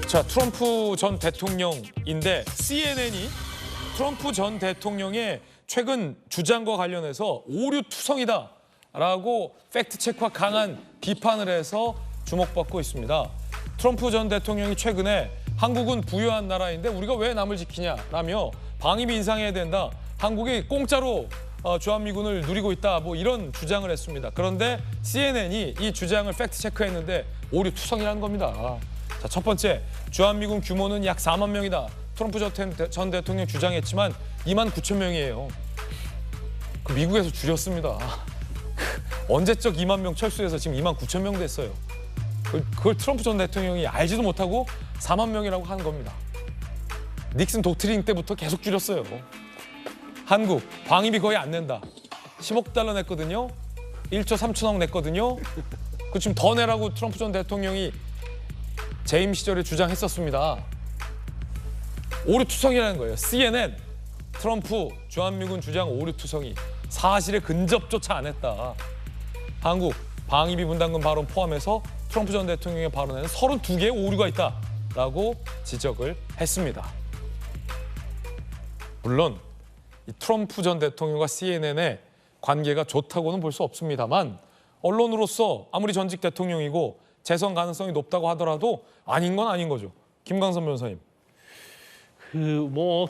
자, 트럼프 전 대통령인데 CNN이 트럼프 전 대통령의 최근 주장과 관련해서 오류투성이다라고 팩트체크와 강한 비판을 해서 주목받고 있습니다. 트럼프 전 대통령이 최근에 한국은 부유한 나라인데 우리가 왜 남을 지키냐라며 방위비 인상해야 된다. 한국이 공짜로 주한미군을 누리고 있다. 뭐 이런 주장을 했습니다. 그런데 CNN이 이 주장을 팩트체크했는데 오류투성이라는 겁니다. 자, 첫 번째, 주한미군 규모는 약 4만 명이다. 트럼프 전 대통령 주장했지만 2만 9천 명이에요. 그 미국에서 줄였습니다. 언제적 2만 명 철수해서 지금 2만 9천 명 됐어요. 그걸 트럼프 전 대통령이 알지도 못하고 4만 명이라고 하는 겁니다. 닉슨 독트린 때부터 계속 줄였어요. 한국 방위비 거의 안 낸다. 10억 달러 냈거든요. 1조 3천억 냈거든요. 그 지금 더 내라고 트럼프 전 대통령이 재임 시절에 주장했었습니다. 오류투성이라는 거예요. CNN, 트럼프 주한미군 주장 오류투성이 사실에 근접조차 안 했다. 한국 방위비 분담금 발언 포함해서 트럼프 전 대통령의 발언에는 32개의 오류가 있다라고 지적을 했습니다. 물론 이 트럼프 전 대통령과 CNN의 관계가 좋다고는 볼 수 없습니다만 언론으로서 아무리 전직 대통령이고 재선 가능성이 높다고 하더라도 아닌 건 아닌 거죠. 김광선 변호사님.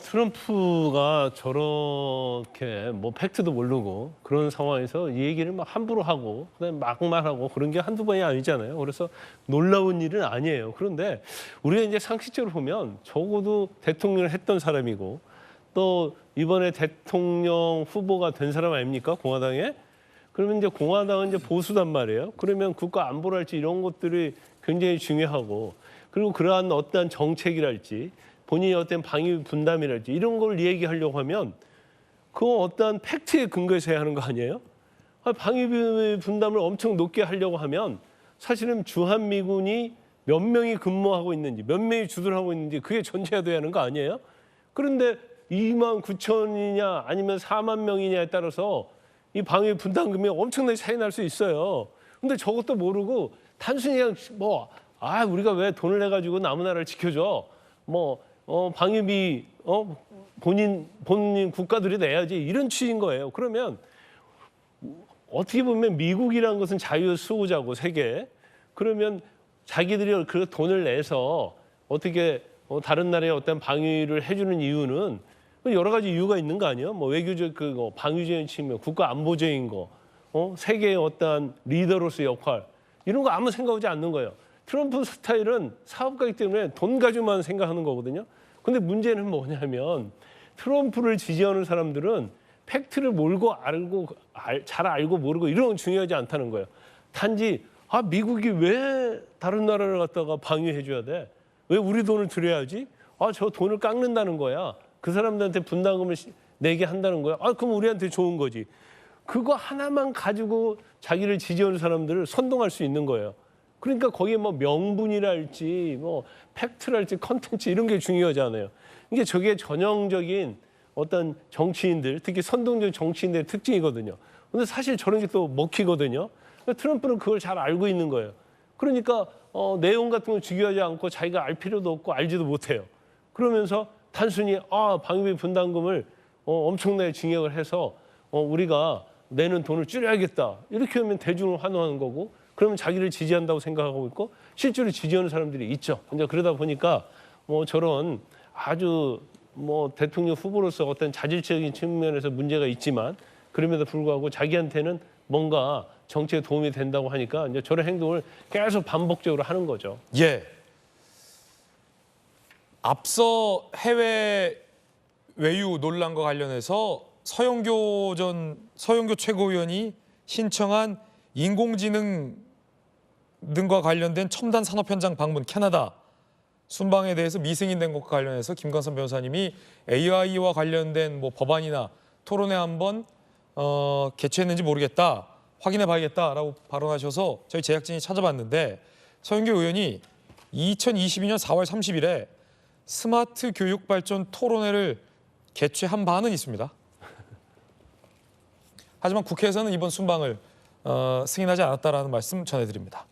트럼프가 저렇게 팩트도 모르고 그런 상황에서 이 얘기를 막 함부로 하고 그다음에 막말하고 그런 게 한두 번이 아니잖아요. 그래서 놀라운 일은 아니에요. 그런데 우리가 이제 상식적으로 보면 적어도 대통령을 했던 사람이고 또 이번에 대통령 후보가 된 사람 아닙니까? 공화당에? 그러면 이제 공화당은 이제 보수단 말이에요. 그러면 국가 안보랄지 이런 것들이 굉장히 중요하고 그리고 그러한 어떠한 정책이랄지 본인의 어떤 방위 분담이랄지 이런 걸 얘기하려고 하면 그건 어떠한 팩트에 근거해서 해야 하는 거 아니에요? 방위 분담을 엄청 높게 하려고 하면 사실은 주한미군이 몇 명이 근무하고 있는지 몇 명이 주둔하고 있는지 그게 전제가 돼야 하는 거 아니에요? 그런데 2만 9천이냐 아니면 4만 명이냐에 따라서 이 방위 분담금이 엄청나게 차이 날 수 있어요. 근데 저것도 모르고 단순히 그냥 우리가 왜 돈을 내가지고 남의 나라를 지켜줘? 방위비 본인 국가들이 내야지 이런 취지인 거예요. 그러면 어떻게 보면 미국이라는 것은 자유 수호자고 세계. 그러면 자기들이 그 돈을 내서 어떻게 다른 나라에 어떤 방위를 해주는 이유는 여러 가지 이유가 있는 거 아니에요? 외교적 방위적인 측면, 국가 안보적인 거, 세계의 어떠한 리더로서의 역할 이런 거 아무 생각하지 않는 거예요. 트럼프 스타일은 사업가이기 때문에 돈 가지고만 생각하는 거거든요. 근데 문제는 뭐냐면 트럼프를 지지하는 사람들은 팩트를 잘 알고 모르고 이런 건 중요하지 않다는 거예요. 단지 미국이 왜 다른 나라를 갖다가 방위해 줘야 돼? 왜 우리 돈을 들여야지? 저 돈을 깎는다는 거야. 그 사람들한테 분담금을 내게 한다는 거야. 그럼 우리한테 좋은 거지. 그거 하나만 가지고 자기를 지지하는 사람들을 선동할 수 있는 거예요. 그러니까 거기에 명분이랄지 팩트랄지 컨텐츠 이런 게 중요하잖아요. 이게 저게 전형적인 어떤 정치인들, 특히 선동적 정치인들의 특징이거든요. 근데 사실 저런 게 또 먹히거든요. 트럼프는 그걸 잘 알고 있는 거예요. 그러니까 내용 같은 걸 중요하지 않고 자기가 알 필요도 없고 알지도 못해요. 그러면서 단순히 방위비 분담금을 엄청나게 징역을 해서 우리가 내는 돈을 줄여야겠다. 이렇게 하면 대중을 환호하는 거고 그러면 자기를 지지한다고 생각하고 있고 실제로 지지하는 사람들이 있죠. 이제 그러다 보니까 저런 아주 대통령 후보로서 어떤 자질적인 측면에서 문제가 있지만 그럼에도 불구하고 자기한테는 뭔가 정치에 도움이 된다고 하니까 이제 저런 행동을 계속 반복적으로 하는 거죠. 예. 앞서 해외 외유 논란과 관련해서 서영교 최고위원이 신청한 인공지능 등과 관련된 첨단 산업 현장 방문 캐나다 순방에 대해서 미승인 된 것과 관련해서 김광선 변호사님이 AI와 관련된 법안이나 토론회 한번 개최했는지 모르겠다. 확인해 봐야겠다라고 발언하셔서 저희 제작진이 찾아봤는데 서영교 의원이 2022년 4월 30일에 스마트 교육 발전 토론회를 개최한 바는 있습니다. 하지만 국회에서는 이번 순방을 승인하지 않았다라는 말씀 전해드립니다.